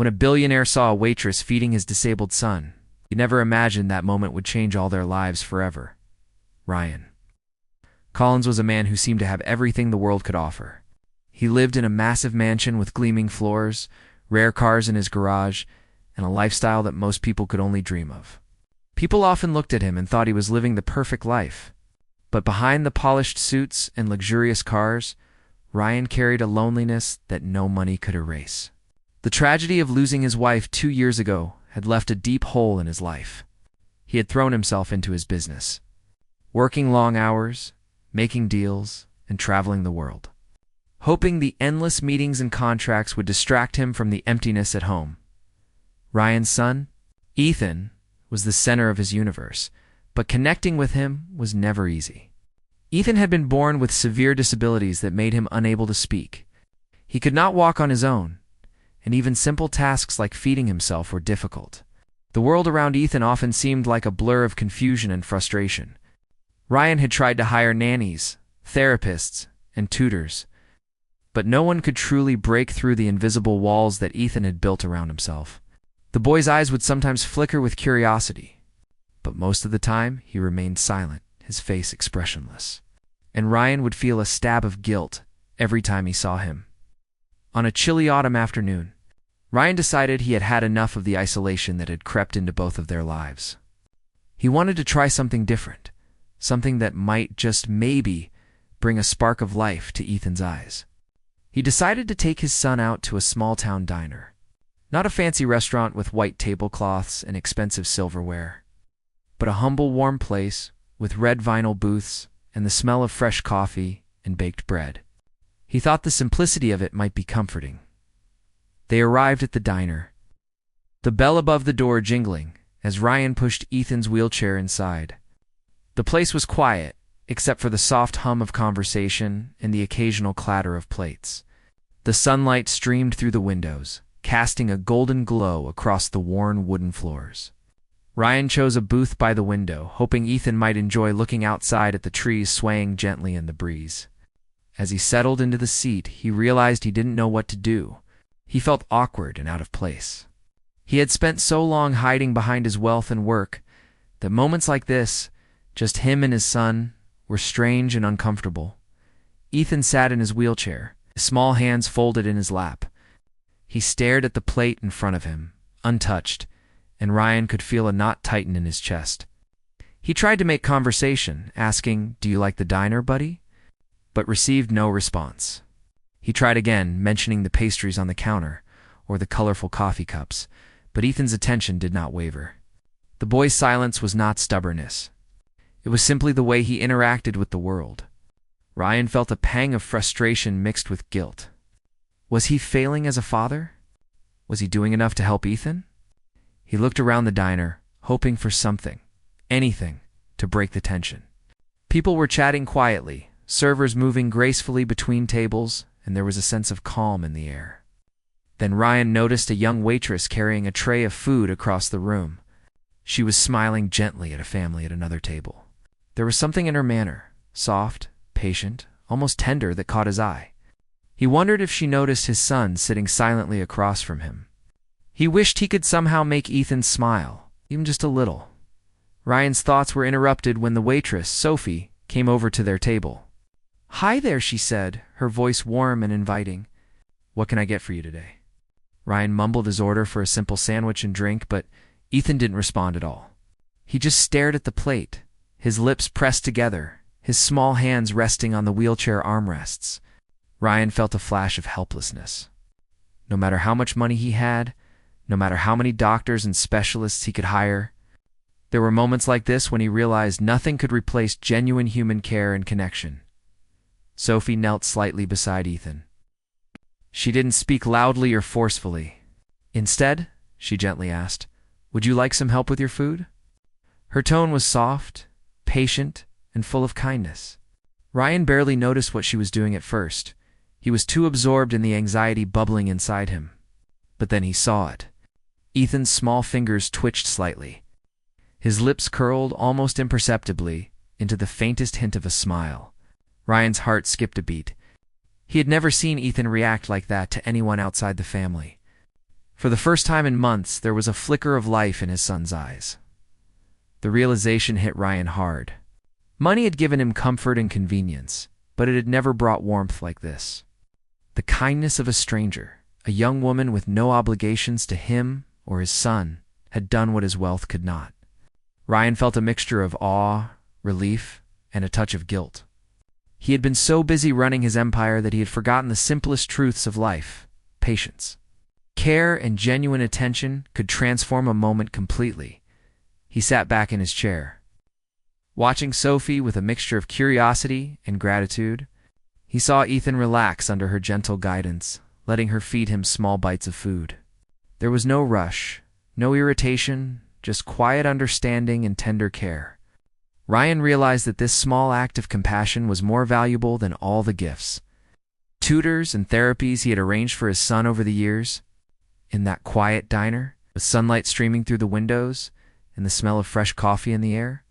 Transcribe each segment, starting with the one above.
When a billionaire saw a waitress feeding his disabled son, he never imagined that moment would change all their lives forever. Ryan Collins was a man who seemed to have everything the world could offer. He lived in a massive mansion with gleaming floors, rare cars in his garage, and a lifestyle that most people could only dream of. People often looked at him and thought he was living the perfect life. But behind the polished suits and luxurious cars, Ryan carried a loneliness that no money could erase. The tragedy of losing his wife 2 years ago had left a deep hole in his life. He had thrown himself into his business, working long hours, making deals, and traveling the world, hoping the endless meetings and contracts would distract him from the emptiness at home. Ryan's son, Ethan, was the center of his universe, but connecting with him was never easy. Ethan had been born with severe disabilities that made him unable to speak. He could not walk on his own, and even simple tasks like feeding himself were difficult. The world around Ethan often seemed like a blur of confusion and frustration. Ryan had tried to hire nannies, therapists, and tutors, but no one could truly break through the invisible walls that Ethan had built around himself. The boy's eyes would sometimes flicker with curiosity, but most of the time he remained silent, his face expressionless. And Ryan would feel a stab of guilt every time he saw him. On a chilly autumn afternoon, Ryan decided he had had enough of the isolation that had crept into both of their lives. He wanted to try something different, something that might just maybe bring a spark of life to Ethan's eyes. He decided to take his son out to a small-town diner. Not a fancy restaurant with white tablecloths and expensive silverware, but a humble, warm place with red vinyl booths and the smell of fresh coffee and baked bread. He thought the simplicity of it might be comforting. They arrived at the diner, the bell above the door jingling as Ryan pushed Ethan's wheelchair inside. The place was quiet, except for the soft hum of conversation and the occasional clatter of plates. The sunlight streamed through the windows, casting a golden glow across the worn wooden floors. Ryan chose a booth by the window, hoping Ethan might enjoy looking outside at the trees swaying gently in the breeze. As he settled into the seat, he realized he didn't know what to do. He felt awkward and out of place. He had spent so long hiding behind his wealth and work that moments like this, just him and his son, were strange and uncomfortable. Ethan sat in his wheelchair, his small hands folded in his lap. He stared at the plate in front of him, untouched, and Ryan could feel a knot tighten in his chest. He tried to make conversation, asking, "Do you like the diner, buddy?" but received no response. He tried again, mentioning the pastries on the counter or the colorful coffee cups, but Ethan's attention did not waver. The boy's silence was not stubbornness. It was simply the way he interacted with the world. Ryan felt a pang of frustration mixed with guilt. Was he failing as a father? Was he doing enough to help Ethan? He looked around the diner, hoping for something, anything, to break the tension. People were chatting quietly, servers moving gracefully between tables, and there was a sense of calm in the air. Then Ryan noticed a young waitress carrying a tray of food across the room. She was smiling gently at a family at another table. There was something in her manner, soft, patient, almost tender, that caught his eye. He wondered if she noticed his son sitting silently across from him. He wished he could somehow make Ethan smile, even just a little. Ryan's thoughts were interrupted when the waitress, Sophie, came over to their table. "Hi there," she said, her voice warm and inviting. "What can I get for you today?" Ryan mumbled his order for a simple sandwich and drink, but Ethan didn't respond at all. He just stared at the plate, his lips pressed together, his small hands resting on the wheelchair armrests. Ryan felt a flash of helplessness. No matter how much money he had, no matter how many doctors and specialists he could hire, there were moments like this when he realized nothing could replace genuine human care and connection. Sophie knelt slightly beside Ethan. She didn't speak loudly or forcefully. Instead, she gently asked, "Would you like some help with your food?" Her tone was soft, patient, and full of kindness. Ryan barely noticed what she was doing at first. He was too absorbed in the anxiety bubbling inside him. But then he saw it. Ethan's small fingers twitched slightly. His lips curled almost imperceptibly into the faintest hint of a smile. Ryan's heart skipped a beat. He had never seen Ethan react like that to anyone outside the family. For the first time in months, there was a flicker of life in his son's eyes. The realization hit Ryan hard. Money had given him comfort and convenience, but it had never brought warmth like this. The kindness of a stranger, a young woman with no obligations to him or his son, had done what his wealth could not. Ryan felt a mixture of awe, relief, and a touch of guilt. He had been so busy running his empire that he had forgotten the simplest truths of life: patience. Care and genuine attention could transform a moment completely. He sat back in his chair, watching Sophie with a mixture of curiosity and gratitude. He saw Ethan relax under her gentle guidance, letting her feed him small bites of food. There was no rush, no irritation, just quiet understanding and tender care. Ryan realized that this small act of compassion was more valuable than all the gifts, tutors, and therapies he had arranged for his son over the years. In that quiet diner, with sunlight streaming through the windows and the smell of fresh coffee in the air,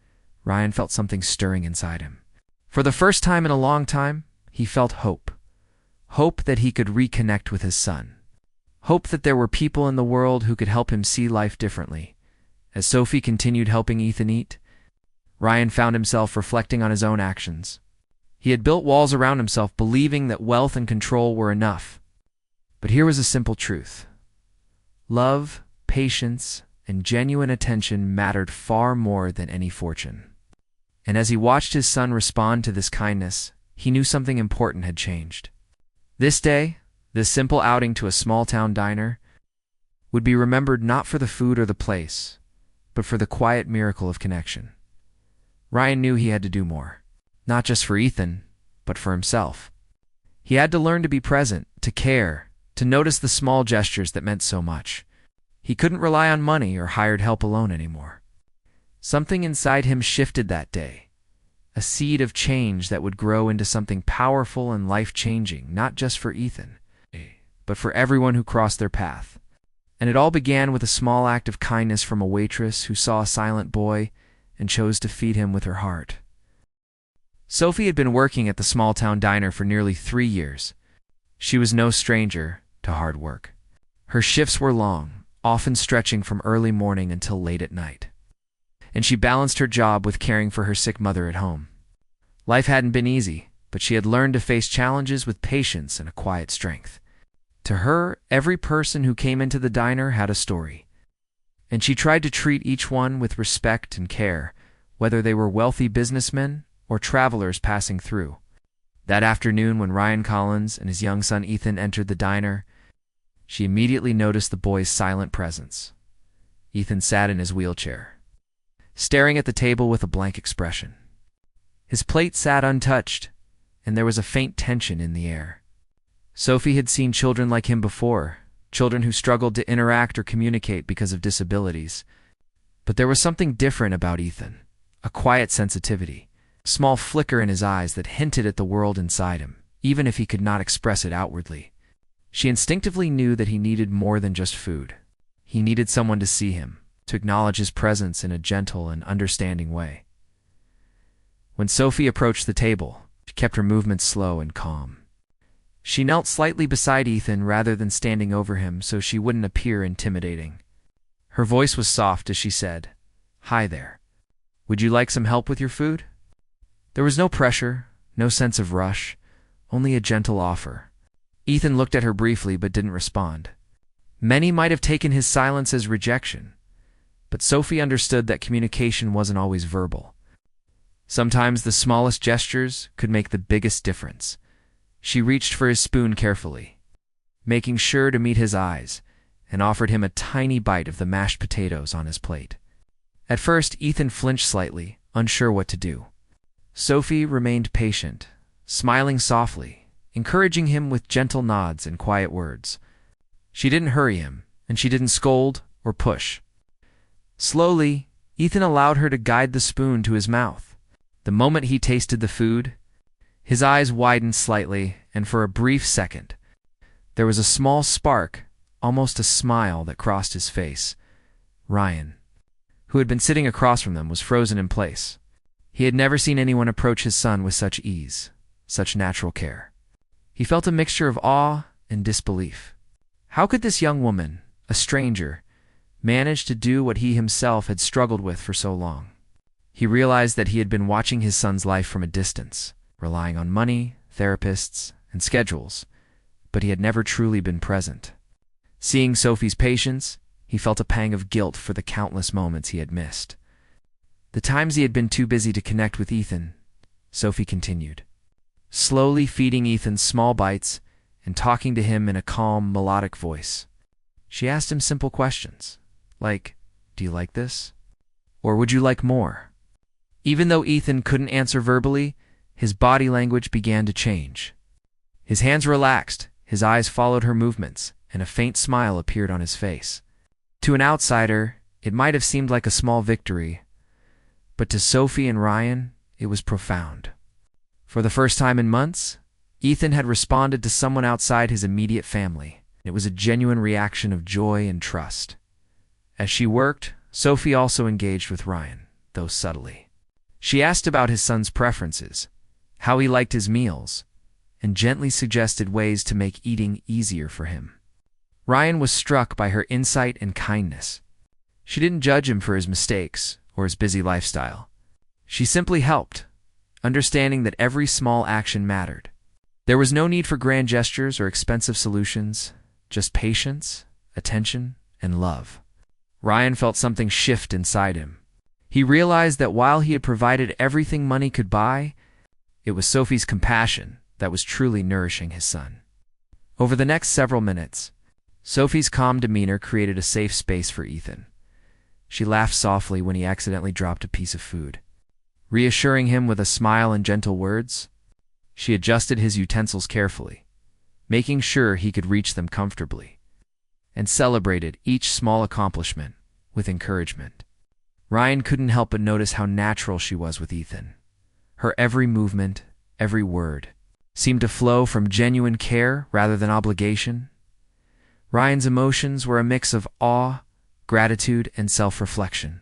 Ryan felt something stirring inside him. For the first time in a long time, he felt hope. Hope that he could reconnect with his son. Hope that there were people in the world who could help him see life differently. As Sophie continued helping Ethan eat, Ryan found himself reflecting on his own actions. He had built walls around himself, believing that wealth and control were enough. But here was a simple truth. Love, patience, and genuine attention mattered far more than any fortune. And as he watched his son respond to this kindness, he knew something important had changed. This day, this simple outing to a small-town diner, would be remembered not for the food or the place, but for the quiet miracle of connection. Ryan knew he had to do more, not just for Ethan, but for himself. He had to learn to be present, to care, to notice the small gestures that meant so much. He couldn't rely on money or hired help alone anymore. Something inside him shifted that day, a seed of change that would grow into something powerful and life-changing, not just for Ethan, but for everyone who crossed their path. And it all began with a small act of kindness from a waitress who saw a silent boy and chose to feed him with her heart. Sophie had been working at the small-town diner for nearly 3 years. She was no stranger to hard work. Her shifts were long, often stretching from early morning until late at night. And she balanced her job with caring for her sick mother at home. Life hadn't been easy, but she had learned to face challenges with patience and a quiet strength. To her, every person who came into the diner had a story, and she tried to treat each one with respect and care, whether they were wealthy businessmen or travelers passing through. That afternoon, when Ryan Collins and his young son Ethan entered the diner, she immediately noticed the boy's silent presence. Ethan sat in his wheelchair, staring at the table with a blank expression. His plate sat untouched, and there was a faint tension in the air. Sophie had seen children like him before, children who struggled to interact or communicate because of disabilities. But there was something different about Ethan, a quiet sensitivity, a small flicker in his eyes that hinted at the world inside him, even if he could not express it outwardly. She instinctively knew that he needed more than just food. He needed someone to see him, to acknowledge his presence in a gentle and understanding way. When Sophie approached the table, she kept her movements slow and calm. She knelt slightly beside Ethan rather than standing over him so she wouldn't appear intimidating. Her voice was soft as she said, "Hi there. Would you like some help with your food?" There was no pressure, no sense of rush, only a gentle offer. Ethan looked at her briefly but didn't respond. Many might have taken his silence as rejection, but Sophie understood that communication wasn't always verbal. Sometimes the smallest gestures could make the biggest difference. She reached for his spoon carefully, making sure to meet his eyes, and offered him a tiny bite of the mashed potatoes on his plate. At first, Ethan flinched slightly, unsure what to do. Sophie remained patient, smiling softly, encouraging him with gentle nods and quiet words. She didn't hurry him, and she didn't scold or push. Slowly, Ethan allowed her to guide the spoon to his mouth. The moment he tasted the food, his eyes widened slightly, and for a brief second, there was a small spark, almost a smile, that crossed his face. Ryan, who had been sitting across from them, was frozen in place. He had never seen anyone approach his son with such ease, such natural care. He felt a mixture of awe and disbelief. How could this young woman, a stranger, managed to do what he himself had struggled with for so long. He realized that he had been watching his son's life from a distance, relying on money, therapists, and schedules, but he had never truly been present. Seeing Sophie's patience, he felt a pang of guilt for the countless moments he had missed. The times he had been too busy to connect with Ethan, Sophie continued, slowly feeding Ethan small bites and talking to him in a calm, melodic voice. She asked him simple questions, like, "Do you like this?" Or "Would you like more?" Even though Ethan couldn't answer verbally, his body language began to change. His hands relaxed, his eyes followed her movements, and a faint smile appeared on his face. To an outsider, it might have seemed like a small victory, but to Sophie and Ryan, it was profound. For the first time in months, Ethan had responded to someone outside his immediate family. It was a genuine reaction of joy and trust. As she worked, Sophie also engaged with Ryan, though subtly. She asked about his son's preferences, how he liked his meals, and gently suggested ways to make eating easier for him. Ryan was struck by her insight and kindness. She didn't judge him for his mistakes or his busy lifestyle. She simply helped, understanding that every small action mattered. There was no need for grand gestures or expensive solutions, just patience, attention, and love. Ryan felt something shift inside him. He realized that while he had provided everything money could buy, it was Sophie's compassion that was truly nourishing his son. Over the next several minutes, Sophie's calm demeanor created a safe space for Ethan. She laughed softly when he accidentally dropped a piece of food. Reassuring him with a smile and gentle words, she adjusted his utensils carefully, making sure he could reach them comfortably, and celebrated each small accomplishment with encouragement. Ryan couldn't help but notice how natural she was with Ethan. Her every movement, every word, seemed to flow from genuine care rather than obligation. Ryan's emotions were a mix of awe, gratitude, and self-reflection.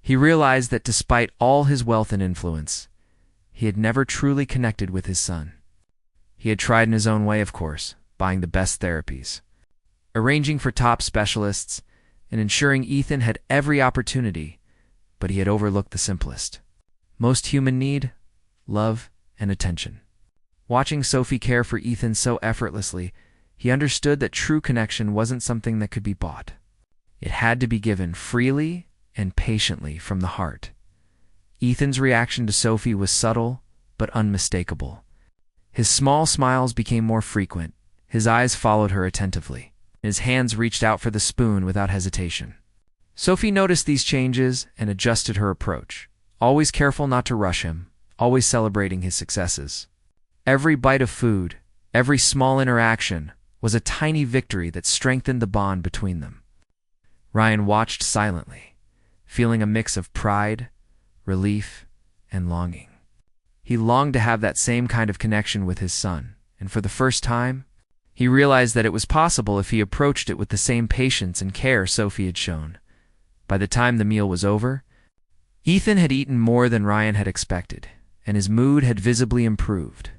He realized that despite all his wealth and influence, he had never truly connected with his son. He had tried in his own way, of course, buying the best therapies, arranging for top specialists, and ensuring Ethan had every opportunity, but he had overlooked the simplest. Most human need: love and attention. Watching Sophie care for Ethan so effortlessly, he understood that true connection wasn't something that could be bought. It had to be given freely and patiently from the heart. Ethan's reaction to Sophie was subtle but unmistakable. His small smiles became more frequent, his eyes followed her attentively, and his hands reached out for the spoon without hesitation. Sophie noticed these changes and adjusted her approach, always careful not to rush him, always celebrating his successes. Every bite of food, every small interaction, was a tiny victory that strengthened the bond between them. Ryan watched silently, feeling a mix of pride, relief, and longing. He longed to have that same kind of connection with his son, and for the first time, he realized that it was possible if he approached it with the same patience and care Sophie had shown. By the time the meal was over, Ethan had eaten more than Ryan had expected, and his mood had visibly improved.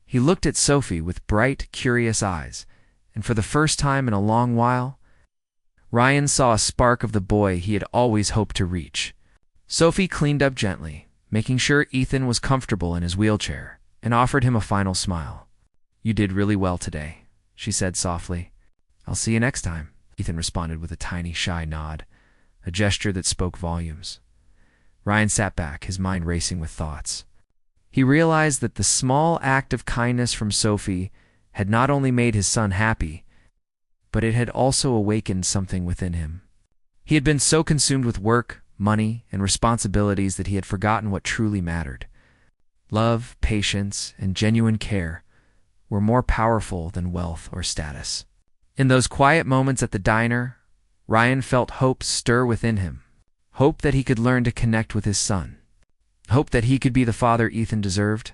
He looked at Sophie with bright, curious eyes, and for the first time in a long while, Ryan saw a spark of the boy he had always hoped to reach. Sophie cleaned up gently, making sure Ethan was comfortable in his wheelchair, and offered him a final smile. "You did really well today," she said softly. "I'll see you next time," Ethan responded with a tiny, shy nod, a gesture that spoke volumes. Ryan sat back, his mind racing with thoughts. He realized that the small act of kindness from Sophie had not only made his son happy, but it had also awakened something within him. He had been so consumed with work, money, and responsibilities that he had forgotten what truly mattered. Love, patience, and genuine care were more powerful than wealth or status. In those quiet moments at the diner, Ryan felt hope stir within him. Hope that he could learn to connect with his son. Hope that he could be the father Ethan deserved.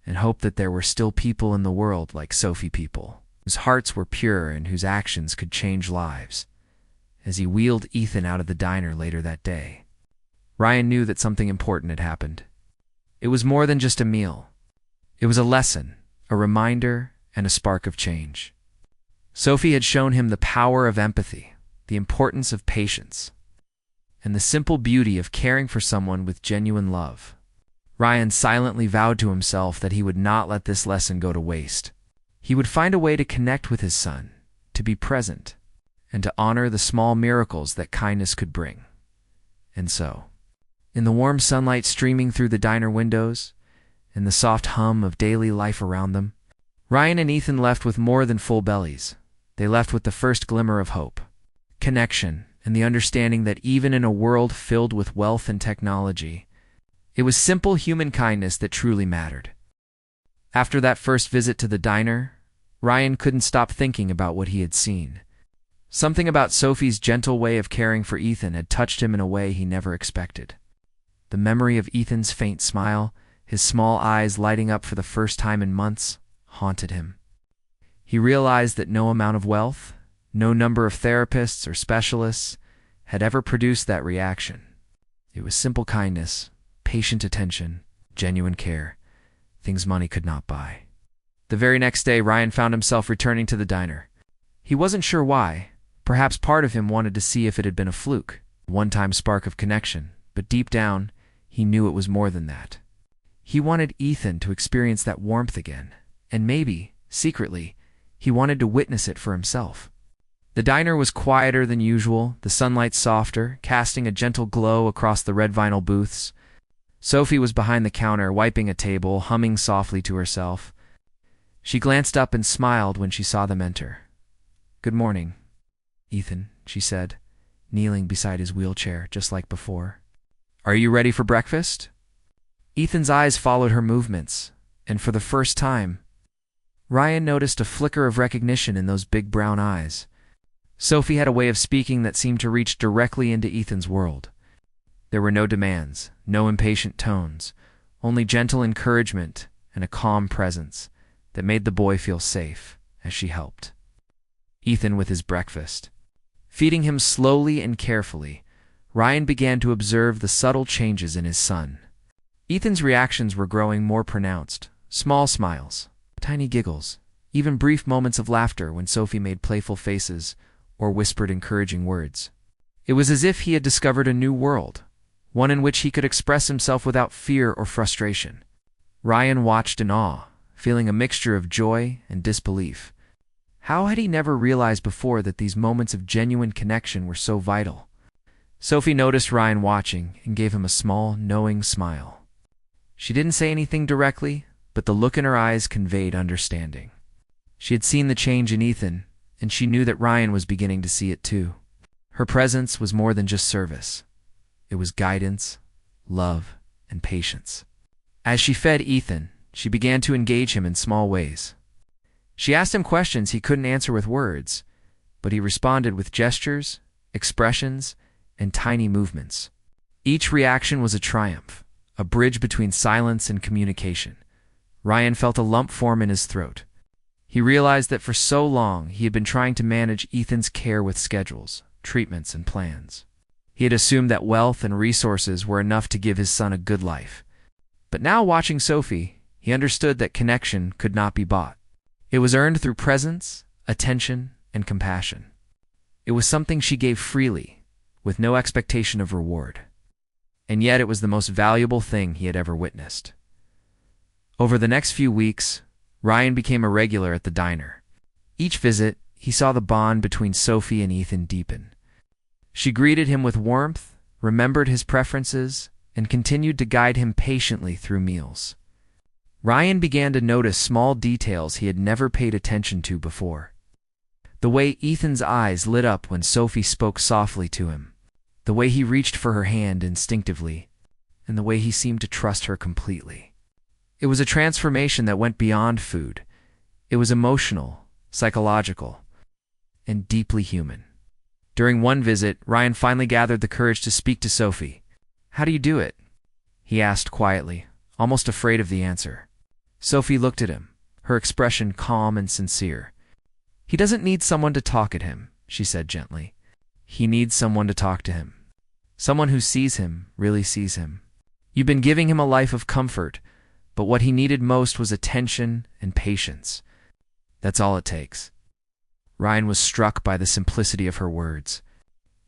And hope that there were still people in the world like Sophie people, whose hearts were pure and whose actions could change lives. As he wheeled Ethan out of the diner later that day, Ryan knew that something important had happened. It was more than just a meal. It was a lesson, a reminder, and a spark of change. Sophie had shown him the power of empathy, the importance of patience, and the simple beauty of caring for someone with genuine love. Ryan silently vowed to himself that he would not let this lesson go to waste. He would find a way to connect with his son, to be present, and to honor the small miracles that kindness could bring. And so, in the warm sunlight streaming through the diner windows, and the soft hum of daily life around them, Ryan and Ethan left with more than full bellies. They left with the first glimmer of hope, connection, and the understanding that even in a world filled with wealth and technology, it was simple human kindness that truly mattered. After that first visit to the diner, Ryan couldn't stop thinking about what he had seen. Something about Sophie's gentle way of caring for Ethan had touched him in a way he never expected. The memory of Ethan's faint smile, his small eyes lighting up for the first time in months, haunted him. He realized that no amount of wealth, no number of therapists or specialists had ever produced that reaction. It was simple kindness, patient attention, genuine care, things money could not buy. The very next day, Ryan found himself returning to the diner. He wasn't sure why. Perhaps part of him wanted to see if it had been a fluke, a one-time spark of connection, but deep down, he knew it was more than that. He wanted Ethan to experience that warmth again, and maybe, secretly, he wanted to witness it for himself. The diner was quieter than usual, the sunlight softer, casting a gentle glow across the red vinyl booths. Sophie was behind the counter, wiping a table, humming softly to herself. She glanced up and smiled when she saw them enter. "Good morning, Ethan," she said, kneeling beside his wheelchair, just like before. "Are you ready for breakfast?" Ethan's eyes followed her movements, and for the first time, Ryan noticed a flicker of recognition in those big brown eyes. Sophie had a way of speaking that seemed to reach directly into Ethan's world. There were no demands, no impatient tones, only gentle encouragement and a calm presence that made the boy feel safe as she helped Ethan with his breakfast. Feeding him slowly and carefully, Ryan began to observe the subtle changes in his son. Ethan's reactions were growing more pronounced, small smiles, tiny giggles, even brief moments of laughter when Sophie made playful faces or whispered encouraging words. It was as if he had discovered a new world, one in which he could express himself without fear or frustration. Ryan watched in awe, feeling a mixture of joy and disbelief. How had he never realized before that these moments of genuine connection were so vital? Sophie noticed Ryan watching and gave him a small, knowing smile. She didn't say anything directly, but the look in her eyes conveyed understanding. She had seen the change in Ethan, and she knew that Ryan was beginning to see it too. Her presence was more than just service. It was guidance, love, and patience. As she fed Ethan, she began to engage him in small ways. She asked him questions he couldn't answer with words, but he responded with gestures, expressions, and tiny movements. Each reaction was a triumph, a bridge between silence and communication. Ryan felt a lump form in his throat. He realized that for so long he had been trying to manage Ethan's care with schedules, treatments, and plans. He had assumed that wealth and resources were enough to give his son a good life. But now, watching Sophie, he understood that connection could not be bought. It was earned through presence, attention, and compassion. It was something she gave freely, with no expectation of reward. And yet it was the most valuable thing he had ever witnessed. Over the next few weeks, Ryan became a regular at the diner. Each visit, he saw the bond between Sophie and Ethan deepen. She greeted him with warmth, remembered his preferences, and continued to guide him patiently through meals. Ryan began to notice small details he had never paid attention to before. The way Ethan's eyes lit up when Sophie spoke softly to him, the way he reached for her hand instinctively, and the way he seemed to trust her completely. It was a transformation that went beyond food. It was emotional, psychological, and deeply human. During one visit, Ryan finally gathered the courage to speak to Sophie. "How do you do it?" he asked quietly, almost afraid of the answer. Sophie looked at him, her expression calm and sincere. "He doesn't need someone to talk at him," she said gently. "He needs someone to talk to him. Someone who sees him, really sees him. You've been giving him a life of comfort, but what he needed most was attention and patience. That's all it takes." Ryan was struck by the simplicity of her words.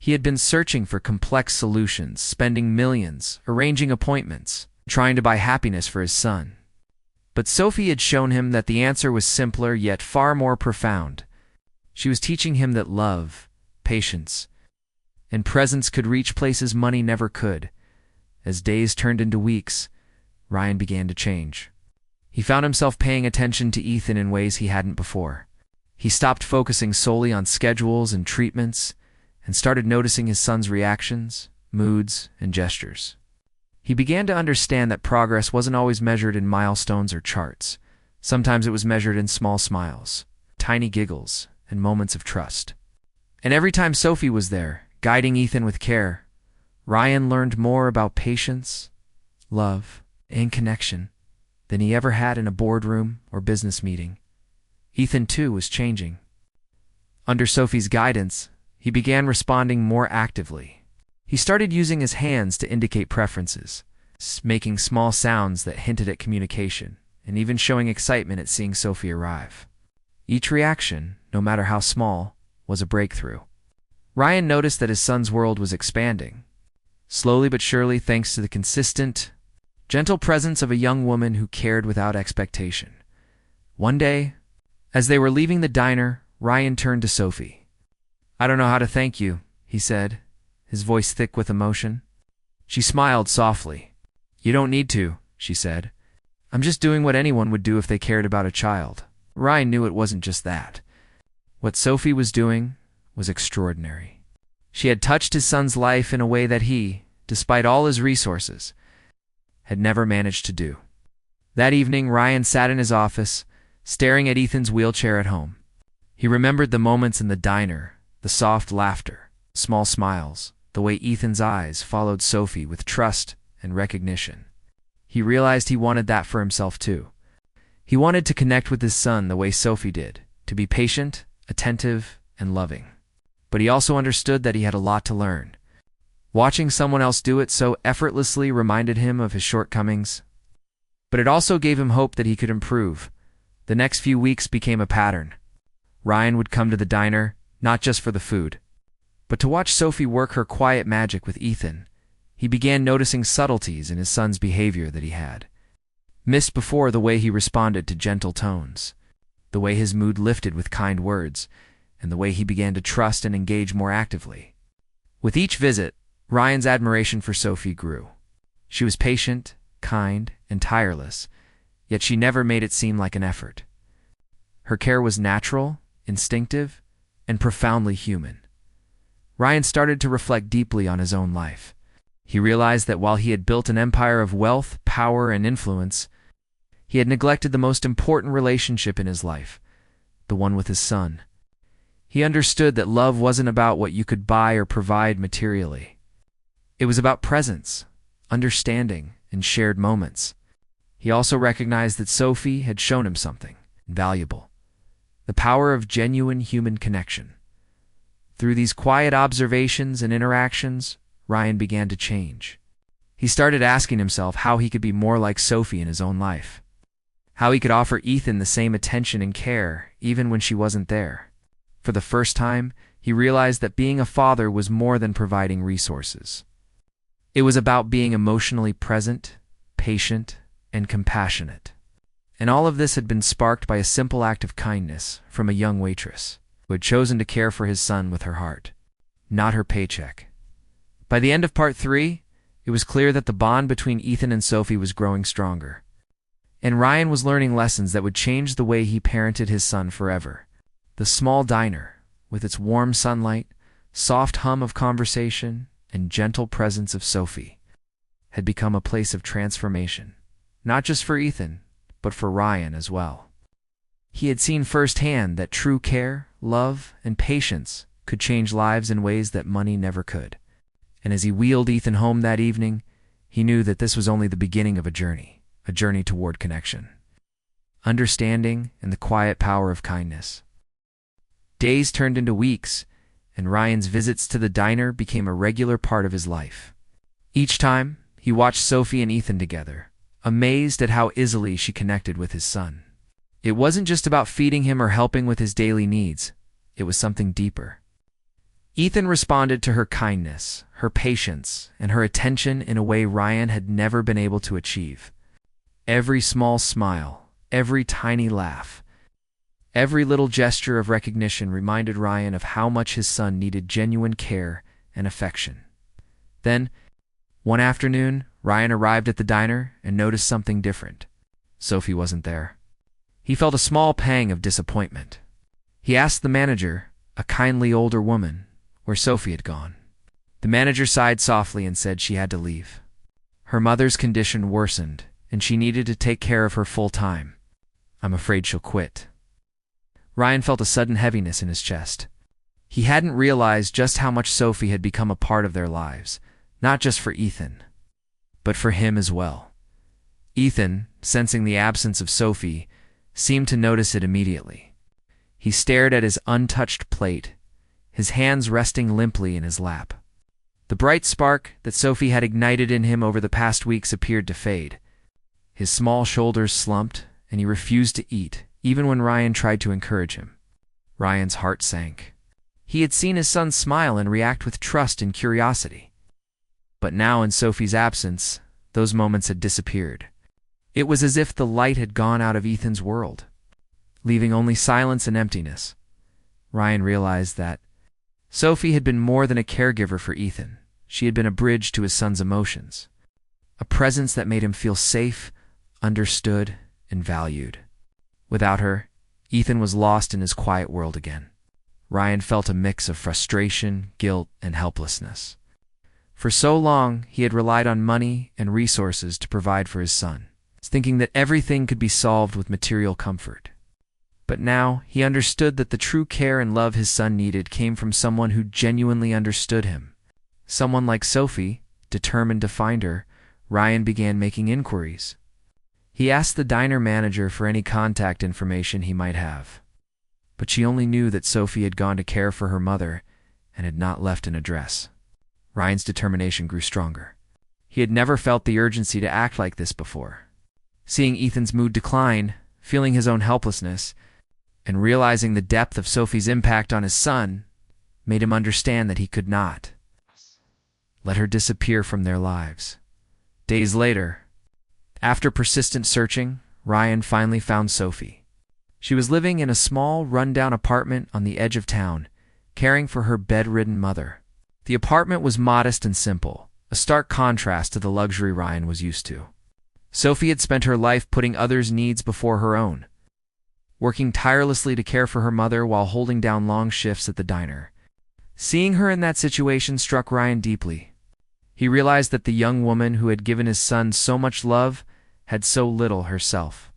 He had been searching for complex solutions, spending millions, arranging appointments, trying to buy happiness for his son. But Sophie had shown him that the answer was simpler yet far more profound. She was teaching him that love, patience, and presence could reach places money never could. As days turned into weeks, Ryan began to change. He found himself paying attention to Ethan in ways he hadn't before. He stopped focusing solely on schedules and treatments and started noticing his son's reactions, moods, and gestures. He began to understand that progress wasn't always measured in milestones or charts. Sometimes it was measured in small smiles, tiny giggles, and moments of trust. And every time Sophie was there, guiding Ethan with care, Ryan learned more about patience, love, and connection than he ever had in a boardroom or business meeting. Ethan, too, was changing. Under Sophie's guidance, he began responding more actively. He started using his hands to indicate preferences, making small sounds that hinted at communication, and even showing excitement at seeing Sophie arrive. Each reaction, no matter how small, was a breakthrough. Ryan noticed that his son's world was expanding, slowly but surely thanks to the consistent, gentle presence of a young woman who cared without expectation. One day, as they were leaving the diner, Ryan turned to Sophie. "I don't know how to thank you," he said, his voice thick with emotion. She smiled softly. "You don't need to," she said. "I'm just doing what anyone would do if they cared about a child." Ryan knew it wasn't just that. What Sophie was doing was extraordinary. She had touched his son's life in a way that he, despite all his resources, had never managed to do. That evening, Ryan sat in his office, staring at Ethan's wheelchair at home. He remembered the moments in the diner, the soft laughter, small smiles, the way Ethan's eyes followed Sophie with trust and recognition. He realized he wanted that for himself too. He wanted to connect with his son the way Sophie did, to be patient, attentive, and loving. But he also understood that he had a lot to learn. Watching someone else do it so effortlessly reminded him of his shortcomings. But it also gave him hope that he could improve. The next few weeks became a pattern. Ryan would come to the diner, not just for the food, but to watch Sophie work her quiet magic with Ethan. He began noticing subtleties in his son's behavior that he had missed before: the way he responded to gentle tones, the way his mood lifted with kind words, and the way he began to trust and engage more actively. With each visit, Ryan's admiration for Sophie grew. She was patient, kind, and tireless, yet she never made it seem like an effort. Her care was natural, instinctive, and profoundly human. Ryan started to reflect deeply on his own life. He realized that while he had built an empire of wealth, power, and influence, he had neglected the most important relationship in his life, the one with his son. He understood that love wasn't about what you could buy or provide materially. It was about presence, understanding, and shared moments. He also recognized that Sophie had shown him something invaluable: the power of genuine human connection. Through these quiet observations and interactions, Ryan began to change. He started asking himself how he could be more like Sophie in his own life, how he could offer Ethan the same attention and care even when she wasn't there. For the first time, he realized that being a father was more than providing resources. It was about being emotionally present, patient, and compassionate. And all of this had been sparked by a simple act of kindness from a young waitress who had chosen to care for his son with her heart, not her paycheck. By the end of part 3, it was clear that the bond between Ethan and Sophie was growing stronger. And Ryan was learning lessons that would change the way he parented his son forever. The small diner, with its warm sunlight, soft hum of conversation, and gentle presence of Sophie, had become a place of transformation, not just for Ethan, but for Ryan as well. He had seen firsthand that true care, love, and patience could change lives in ways that money never could. And as he wheeled Ethan home that evening, he knew that this was only the beginning of a journey toward connection, understanding, and the quiet power of kindness. Days turned into weeks, and Ryan's visits to the diner became a regular part of his life. Each time, he watched Sophie and Ethan together, amazed at how easily she connected with his son. It wasn't just about feeding him or helping with his daily needs. It was something deeper. Ethan responded to her kindness, her patience, and her attention in a way Ryan had never been able to achieve. Every small smile, every tiny laugh, every little gesture of recognition reminded Ryan of how much his son needed genuine care and affection. Then, one afternoon, Ryan arrived at the diner and noticed something different. Sophie wasn't there. He felt a small pang of disappointment. He asked the manager, a kindly older woman, where Sophie had gone. The manager sighed softly and said she had to leave. Her mother's condition worsened, and she needed to take care of her full time. I'm afraid she'll quit. Ryan felt a sudden heaviness in his chest. He hadn't realized just how much Sophie had become a part of their lives, not just for Ethan, but for him as well. Ethan, sensing the absence of Sophie, seemed to notice it immediately. He stared at his untouched plate, his hands resting limply in his lap. The bright spark that Sophie had ignited in him over the past weeks appeared to fade. His small shoulders slumped, and he refused to eat, even when Ryan tried to encourage him. Ryan's heart sank. He had seen his son smile and react with trust and curiosity. But now, in Sophie's absence, those moments had disappeared. It was as if the light had gone out of Ethan's world, leaving only silence and emptiness. Ryan realized that Sophie had been more than a caregiver for Ethan. She had been a bridge to his son's emotions, a presence that made him feel safe, understood, and valued. Without her, Ethan was lost in his quiet world again. Ryan felt a mix of frustration, guilt, and helplessness. For so long, he had relied on money and resources to provide for his son, thinking that everything could be solved with material comfort. But now, he understood that the true care and love his son needed came from someone who genuinely understood him. Someone like Sophie, determined to find her. Ryan began making inquiries. He asked the diner manager for any contact information he might have, but she only knew that Sophie had gone to care for her mother and had not left an address. Ryan's determination grew stronger. He had never felt the urgency to act like this before. Seeing Ethan's mood decline, feeling his own helplessness, and realizing the depth of Sophie's impact on his son made him understand that he could not let her disappear from their lives. Days later, after persistent searching, Ryan finally found Sophie. She was living in a small, run-down apartment on the edge of town, caring for her bedridden mother. The apartment was modest and simple, a stark contrast to the luxury Ryan was used to. Sophie had spent her life putting others' needs before her own, working tirelessly to care for her mother while holding down long shifts at the diner. Seeing her in that situation struck Ryan deeply. He realized that the young woman who had given his son so much love had so little herself.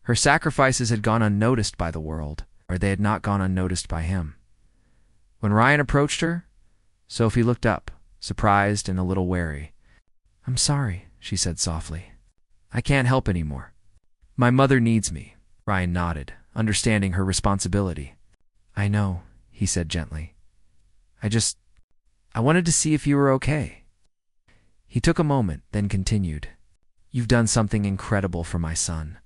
Her sacrifices had gone unnoticed by the world, or they had not gone unnoticed by him. When Ryan approached her, Sophie looked up, surprised and a little wary. "I'm sorry," she said softly. "I can't help anymore. My mother needs me." Ryan nodded, understanding her responsibility. "I know," he said gently. I wanted to see if you were okay." He took a moment, then continued. "You've done something incredible for my son.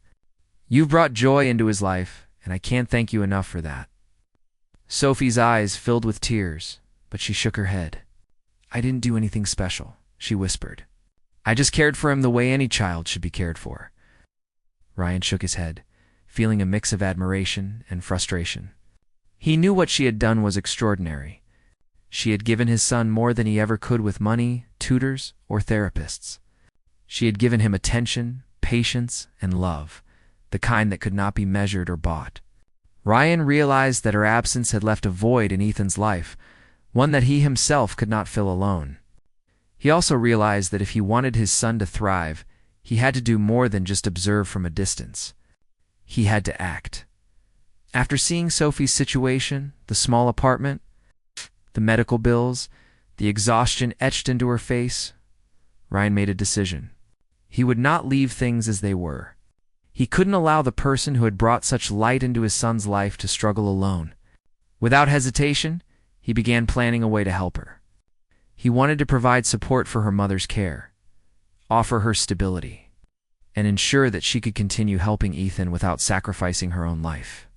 You've brought joy into his life, and I can't thank you enough for that." Sophie's eyes filled with tears, but she shook her head. "I didn't do anything special," she whispered. "I just cared for him the way any child should be cared for." Ryan shook his head, feeling a mix of admiration and frustration. He knew what she had done was extraordinary. She had given his son more than he ever could with money, tutors, or therapists. She had given him attention, patience, and love, the kind that could not be measured or bought. Ryan realized that her absence had left a void in Ethan's life, one that he himself could not fill alone. He also realized that if he wanted his son to thrive, he had to do more than just observe from a distance. He had to act. After seeing Sophie's situation, the small apartment, the medical bills, the exhaustion etched into her face, Ryan made a decision. He would not leave things as they were. He couldn't allow the person who had brought such light into his son's life to struggle alone. Without hesitation, he began planning a way to help her. He wanted to provide support for her mother's care, offer her stability, and ensure that she could continue helping Ethan without sacrificing her own life.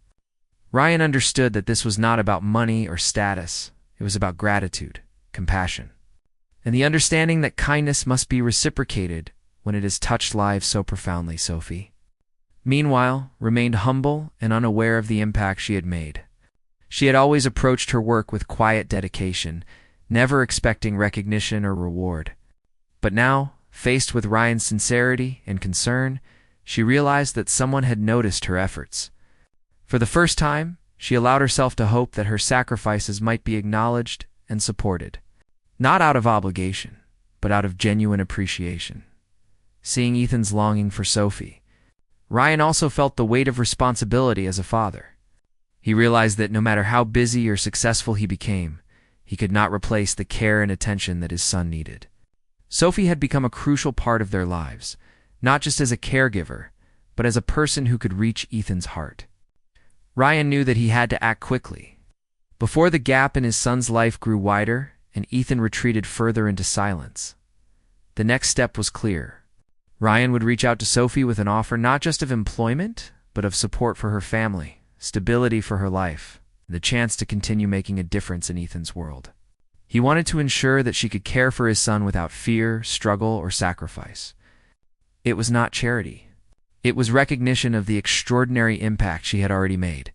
Ryan understood that this was not about money or status, It was about gratitude, compassion, and the understanding that kindness must be reciprocated when it has touched lives so profoundly. Sophie, meanwhile, remained humble and unaware of the impact she had made. She had always approached her work with quiet dedication, never expecting recognition or reward. But now, faced with Ryan's sincerity and concern, she realized that someone had noticed her efforts. For the first time, she allowed herself to hope that her sacrifices might be acknowledged and supported, not out of obligation, but out of genuine appreciation. Seeing Ethan's longing for Sophie, Ryan also felt the weight of responsibility as a father. He realized that no matter how busy or successful he became, he could not replace the care and attention that his son needed. Sophie had become a crucial part of their lives, not just as a caregiver, but as a person who could reach Ethan's heart. Ryan knew that he had to act quickly. Before the gap in his son's life grew wider and Ethan retreated further into silence, the next step was clear. Ryan would reach out to Sophie with an offer not just of employment, but of support for her family, stability for her life, and the chance to continue making a difference in Ethan's world. He wanted to ensure that she could care for his son without fear, struggle, or sacrifice. It was not charity. It was recognition of the extraordinary impact she had already made.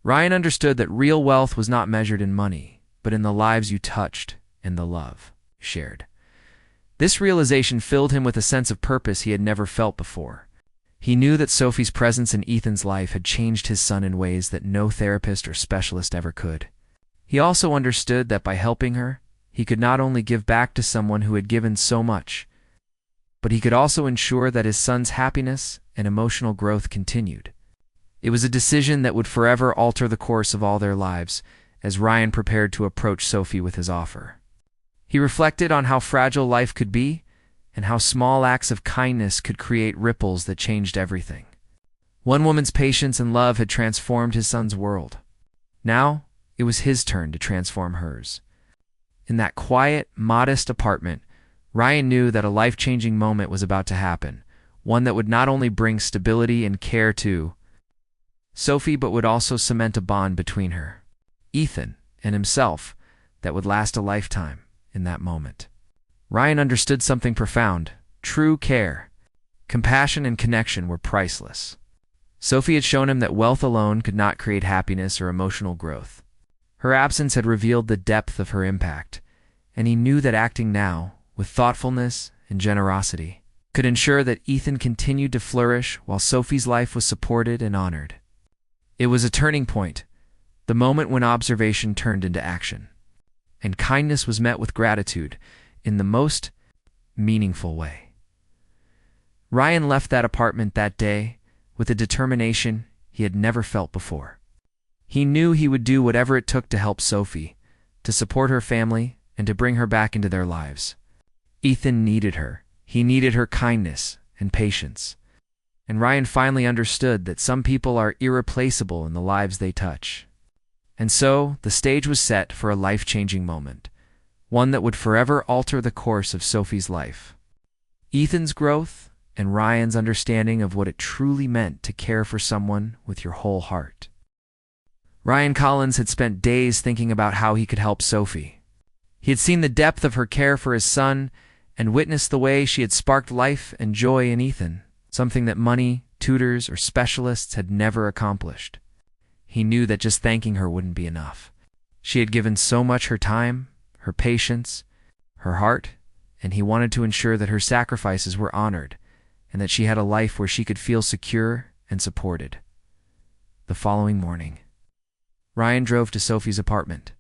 Ryan understood that real wealth was not measured in money, but in the lives you touched and the love you shared. This realization filled him with a sense of purpose he had never felt before. He knew that Sophie's presence in Ethan's life had changed his son in ways that no therapist or specialist ever could. He also understood that by helping her, he could not only give back to someone who had given so much, but he could also ensure that his son's happiness and emotional growth continued. It was a decision that would forever alter the course of all their lives as Ryan prepared to approach Sophie with his offer. He reflected on how fragile life could be and how small acts of kindness could create ripples that changed everything. One woman's patience and love had transformed his son's world. Now, it was his turn to transform hers. In that quiet, modest apartment, Ryan knew that a life-changing moment was about to happen, one that would not only bring stability and care to Sophie, but would also cement a bond between her, Ethan, and himself that would last a lifetime. In that moment, Ryan understood something profound. True care, compassion, and connection were priceless. Sophie had shown him that wealth alone could not create happiness or emotional growth. Her absence had revealed the depth of her impact, and he knew that acting now, with thoughtfulness and generosity, could ensure that Ethan continued to flourish while Sophie's life was supported and honored. It was a turning point, the moment when observation turned into action, and kindness was met with gratitude in the most meaningful way. Ryan left that apartment that day with a determination he had never felt before. He knew he would do whatever it took to help Sophie, to support her family, and to bring her back into their lives. Ethan needed her. He needed her kindness and patience. And Ryan finally understood that some people are irreplaceable in the lives they touch. And so, the stage was set for a life-changing moment, one that would forever alter the course of Sophie's life. Ethan's growth and Ryan's understanding of what it truly meant to care for someone with your whole heart. Ryan Collins had spent days thinking about how he could help Sophie. He had seen the depth of her care for his son and witnessed the way she had sparked life and joy in Ethan, something that money, tutors, or specialists had never accomplished. He knew that just thanking her wouldn't be enough. She had given so much: her time, her patience, her heart, and he wanted to ensure that her sacrifices were honored and that she had a life where she could feel secure and supported. The following morning, Ryan drove to Sophie's apartment.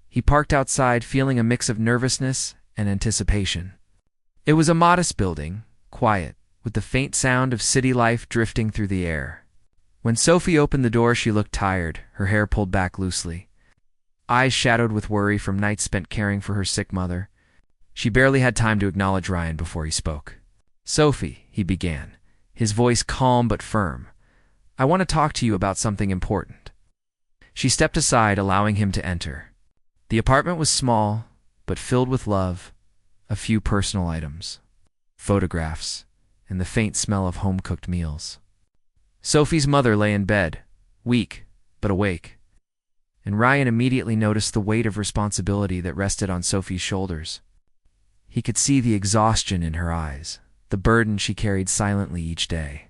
He parked outside, feeling a mix of nervousness and anticipation. It was a modest building, quiet, with the faint sound of city life drifting through the air. When Sophie opened the door, she looked tired, her hair pulled back loosely, eyes shadowed with worry from nights spent caring for her sick mother. She barely had time to acknowledge Ryan before he spoke. "Sophie," he began, his voice calm but firm, "I want to talk to you about something important." She stepped aside, allowing him to enter. The apartment was small, but filled with love, a few personal items, photographs, and the faint smell of home-cooked meals. Sophie's mother lay in bed, weak but awake, and Ryan immediately noticed the weight of responsibility that rested on Sophie's shoulders. He could see the exhaustion in her eyes, the burden she carried silently each day.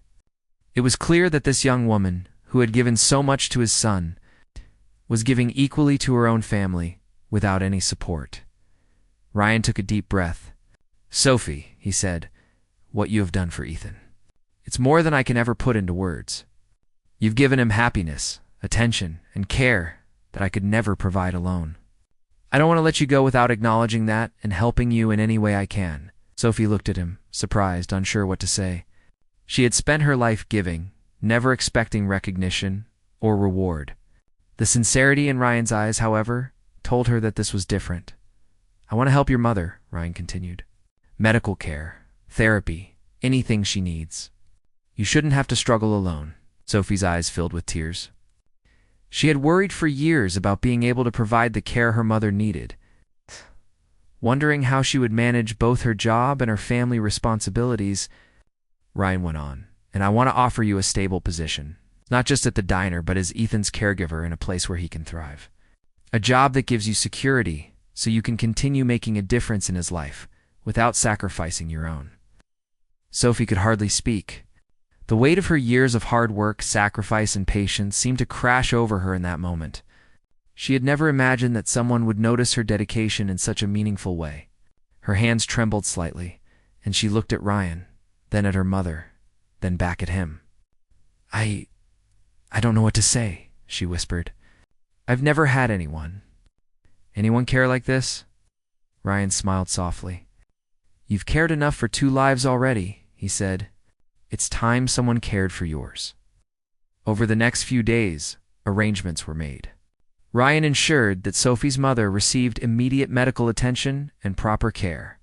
It was clear that this young woman, who had given so much to his son, was giving equally to her own family without any support. Ryan took a deep breath. "Sophie," he said, "what you have done for Ethan. It's more than I can ever put into words. You've given him happiness, attention, and care that I could never provide alone. I don't want to let you go without acknowledging that and helping you in any way I can." Sophie looked at him, surprised, unsure what to say. She had spent her life giving, never expecting recognition or reward. The sincerity in Ryan's eyes, however, told her that this was different. "I want to help your mother," Ryan continued. "Medical care, therapy, anything she needs. You shouldn't have to struggle alone." Sophie's eyes filled with tears. She had worried for years about being able to provide the care her mother needed, wondering how she would manage both her job and her family responsibilities. Ryan went on, "And I want to offer you a stable position, not just at the diner, but as Ethan's caregiver in a place where he can thrive. A job that gives you security so you can continue making a difference in his life without sacrificing your own." Sophie could hardly speak. The weight of her years of hard work, sacrifice, and patience seemed to crash over her in that moment. She had never imagined that someone would notice her dedication in such a meaningful way. Her hands trembled slightly, and she looked at Ryan, then at her mother, then back at him. I don't know what to say," she whispered. "I've never had anyone. Anyone care like this?" Ryan smiled softly. "You've cared enough for 2 lives already," he said. "It's time someone cared for yours." Over the next few days, arrangements were made. Ryan ensured that Sophie's mother received immediate medical attention and proper care.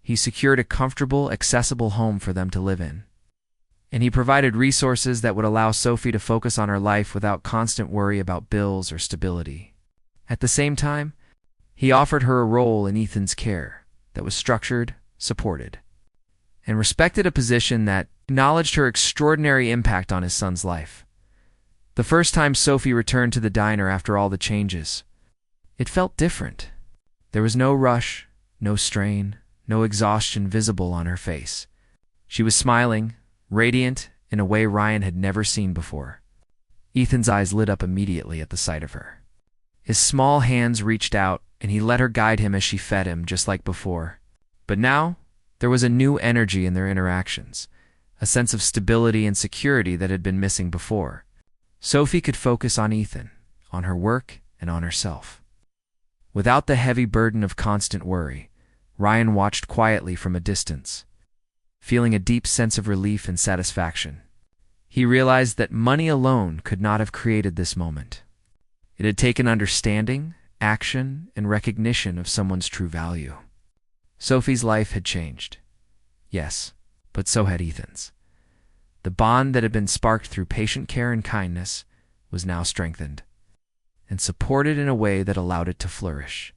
He secured a comfortable, accessible home for them to live in. And he provided resources that would allow Sophie to focus on her life without constant worry about bills or stability. At the same time, he offered her a role in Ethan's care that was structured, supported, and respected, a position that acknowledged her extraordinary impact on his son's life. The first time Sophie returned to the diner after all the changes, it felt different. There was no rush, no strain, no exhaustion visible on her face. She was smiling, radiant, in a way Ryan had never seen before. Ethan's eyes lit up immediately at the sight of her. His small hands reached out, and he let her guide him as she fed him, just like before. But now, there was a new energy in their interactions, a sense of stability and security that had been missing before. Sophie could focus on Ethan, on her work, and on herself. Without the heavy burden of constant worry, Ryan watched quietly from a distance, feeling a deep sense of relief and satisfaction. He realized that money alone could not have created this moment. It had taken understanding, action, and recognition of someone's true value. Sophie's life had changed. Yes, but so had Ethan's. The bond that had been sparked through patient care and kindness was now strengthened and supported in a way that allowed it to flourish.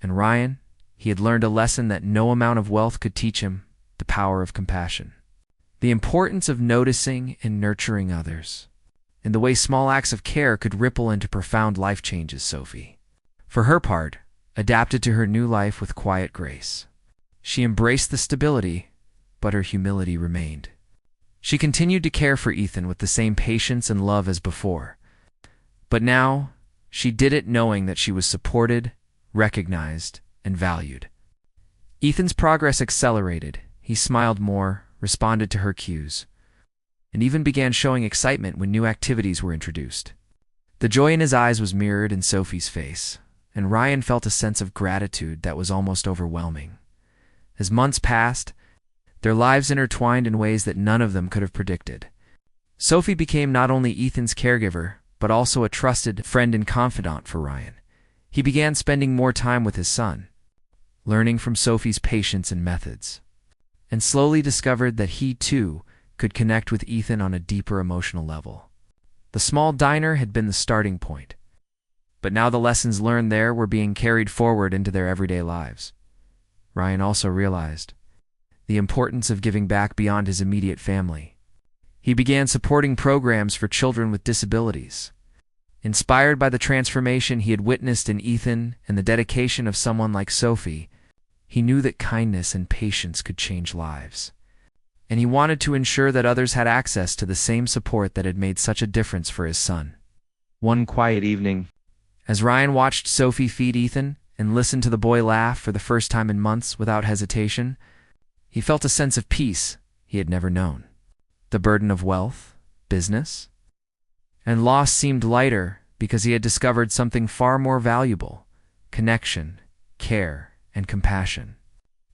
And Ryan, he had learned a lesson that no amount of wealth could teach him: the power of compassion, the importance of noticing and nurturing others, and the way small acts of care could ripple into profound life changes. Sophie, for her part, adapted to her new life with quiet grace. She embraced the stability, but her humility remained. She continued to care for Ethan with the same patience and love as before. But now, she did it knowing that she was supported, recognized, and valued. Ethan's progress accelerated. He smiled more, responded to her cues, and even began showing excitement when new activities were introduced. The joy in his eyes was mirrored in Sophie's face, and Ryan felt a sense of gratitude that was almost overwhelming. As months passed, their lives intertwined in ways that none of them could have predicted. Sophie became not only Ethan's caregiver, but also a trusted friend and confidant for Ryan. He began spending more time with his son, learning from Sophie's patience and methods, and slowly discovered that he, too, could connect with Ethan on a deeper emotional level. The small diner had been the starting point, but now the lessons learned there were being carried forward into their everyday lives. Ryan also realized the importance of giving back beyond his immediate family. He began supporting programs for children with disabilities, Inspired by the transformation he had witnessed in Ethan and the dedication of someone like Sophie, he knew that kindness and patience could change lives. And he wanted to ensure that others had access to the same support that had made such a difference for his son. One quiet evening, as Ryan watched Sophie feed Ethan and listened to the boy laugh for the first time in months without hesitation, he felt a sense of peace he had never known. The burden of wealth, business, and loss seemed lighter because he had discovered something far more valuable: connection, care, and compassion.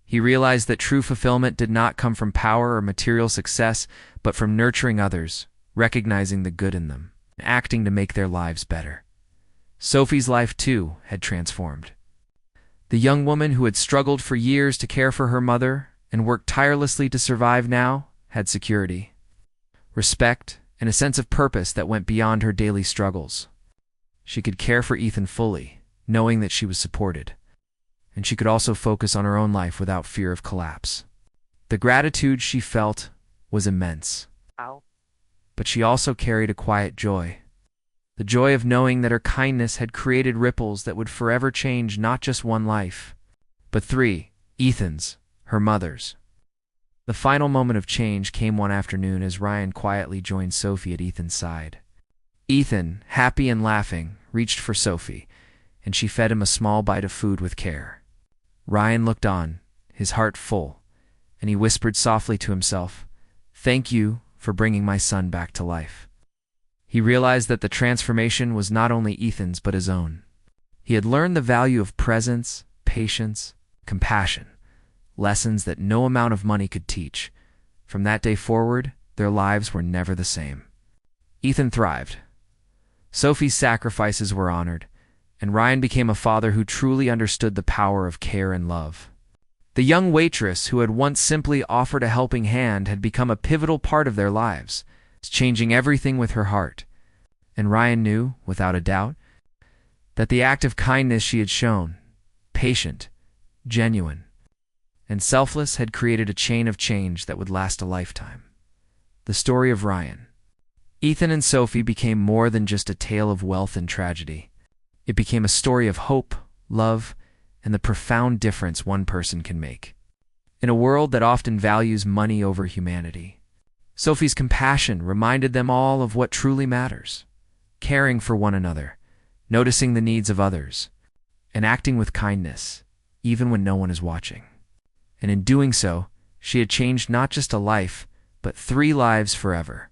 He realized that true fulfillment did not come from power or material success, but from nurturing others, recognizing the good in them, and acting to make their lives better. Sophie's life, too, had transformed. The young woman who had struggled for years to care for her mother and worked tirelessly to survive now had security, respect, and a sense of purpose that went beyond her daily struggles. She could care for Ethan fully, knowing that she was supported, and she could also focus on her own life without fear of collapse. The gratitude she felt was immense, but she also carried a quiet joy. The joy of knowing that her kindness had created ripples that would forever change not just one life, but three: Ethan's, her mother's. The final moment of change came one afternoon as Ryan quietly joined Sophie at Ethan's side. Ethan, happy and laughing, reached for Sophie, and she fed him a small bite of food with care. Ryan looked on, his heart full, and he whispered softly to himself, "Thank you for bringing my son back to life." He realized that the transformation was not only Ethan's but his own. He had learned the value of presence, patience, compassion, lessons that no amount of money could teach. From that day forward, their lives were never the same. Ethan thrived. Sophie's sacrifices were honored, and Ryan became a father who truly understood the power of care and love. The young waitress who had once simply offered a helping hand had become a pivotal part of their lives, changing everything with her heart. And Ryan knew, without a doubt, that the act of kindness she had shown, patient, genuine, and selfless, had created a chain of change that would last a lifetime. The story of Ryan, Ethan, and Sophie became more than just a tale of wealth and tragedy. It became a story of hope, love, and the profound difference one person can make. In a world that often values money over humanity, Sophie's compassion reminded them all of what truly matters: caring for one another, noticing the needs of others, and acting with kindness, even when no one is watching. And in doing so, she had changed not just a life, but 3 lives forever.